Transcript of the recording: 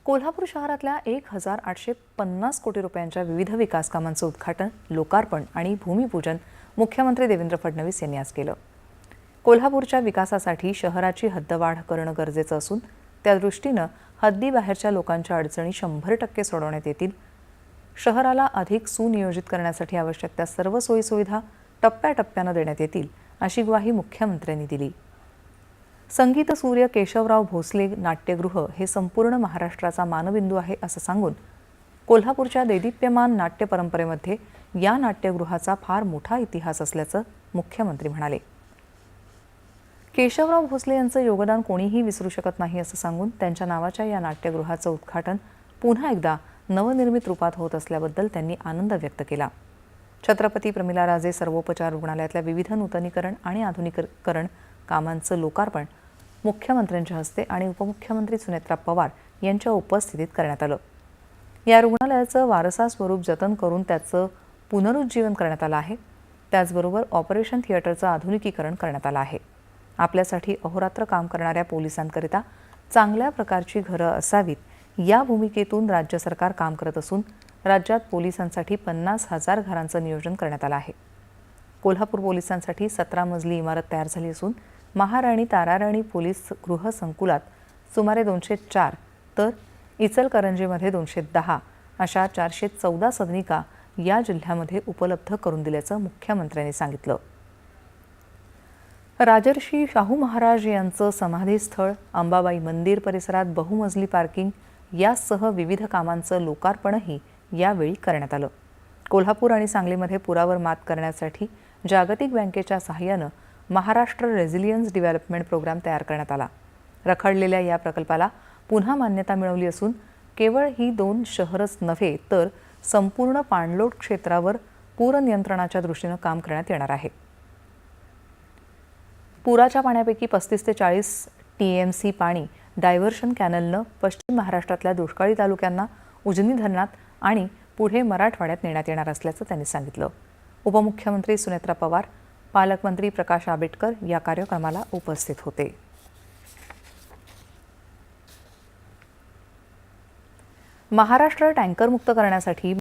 कोल्हापूर शहरातल्या 1,850 कोटी रुपयांच्या विविध विकास कामांचं उद्घाटन, लोकार्पण आणि भूमिपूजन मुख्यमंत्री देवेंद्र फडणवीस यांनी आज केलं. कोल्हापूरच्या विकासासाठी शहराची हद्दवाढ करणं गरजेचं असून त्या दृष्टीनं हद्दीबाहेरच्या लोकांच्या अडचणी 100% सोडवण्यात येतील. शहराला अधिक सुनियोजित करण्यासाठी आवश्यक त्या सर्व सोयीसुविधा टप्प्याटप्प्यानं देण्यात येतील, अशी ग्वाही मुख्यमंत्र्यांनी दिली. संगीत सूर्य केशवराव भोसले नाट्यगृह हे संपूर्ण महाराष्ट्राचा मानबिंदू आहे असं सांगून कोल्हापूरच्या दैदिप्यमान नाट्य परंपरेमध्ये या नाट्यगृहाचा फार मोठा इतिहास असल्याचं मुख्यमंत्री म्हणाले. केशवराव भोसले यांचं योगदान कोणीही विसरू शकत नाही असं सांगून त्यांच्या नावाच्या या नाट्यगृहाचं उद्घाटन पुन्हा एकदा नवनिर्मित रूपात होत असल्याबद्दल त्यांनी आनंद व्यक्त केला. छत्रपती प्रमिलाराजे सर्वोपचार रुग्णालयातल्या विविध नूतनीकरण आणि आधुनिकीकरण कामांचं लोकार्पण मुख्यमंत्र्यांच्या हस्ते आणि उपमुख्यमंत्री सुनेत्रा पवार यांच्या उपस्थितीत करण्यात आलं. या रुग्णालयाचं वारसा स्वरूप जतन करून त्याचं पुनरुज्जीवन करण्यात आलं आहे. त्याचबरोबर ऑपरेशन थिएटरचं आधुनिकीकरण करण्यात आलं आहे. आपल्यासाठी अहोरात्र काम करणाऱ्या पोलिसांकरिता चांगल्या प्रकारची घरं असावीत या भूमिकेतून राज्य सरकार काम करत असून राज्यात पोलिसांसाठी 50,000 घरांचं नियोजन करण्यात आलं आहे. कोल्हापूर पोलिसांसाठी 17 मजली इमारत तयार झाली असून महाराणी ताराराणी पोलीस गृह संकुलात सुमारे 204 तर इचलकरंजीमध्ये 210 अशा 414 सदनिका या जिल्ह्यामध्ये उपलब्ध करून दिल्याचं मुख्यमंत्र्यांनी सांगितलं. राजर्षी शाहू महाराज यांचं समाधीस्थळ, अंबाबाई मंदिर परिसरात बहुमजली पार्किंग यासह विविध कामांचं लोकार्पणही यावेळी करण्यात आलं. कोल्हापूर आणि सांगलीमध्ये पुरावर मात करण्यासाठी जागतिक बँकेच्या सहाय्यानं महाराष्ट्र रेझिलियन्स डेव्हलपमेंट प्रोग्राम तयार करण्यात आला. रखडलेल्या या प्रकल्पाला पुन्हा मान्यता मिळवली असून केवळ ही 2 शहरच नव्हे तर संपूर्ण पाणलोट क्षेत्रावर पूर नियंत्रणाच्या दृष्टीनं काम करण्यात येणार आहे. पुराच्या पाण्यापैकी 35 ते 40 TMC पाणी डायव्हर्शन कॅनलनं पश्चिम महाराष्ट्रातल्या दुष्काळी तालुक्यांना उजनी धरणात आणि पुढे मराठवाड्यात नेण्यात येणार असल्याचं त्यांनी सांगितलं. उपमुख्यमंत्री सुनेत्रा पवार, पालकमंत्री प्रकाश आंबेडकर या कार्यक्रमाला उपस्थित होते. महाराष्ट्र टँकरमुक्त करण्यासाठी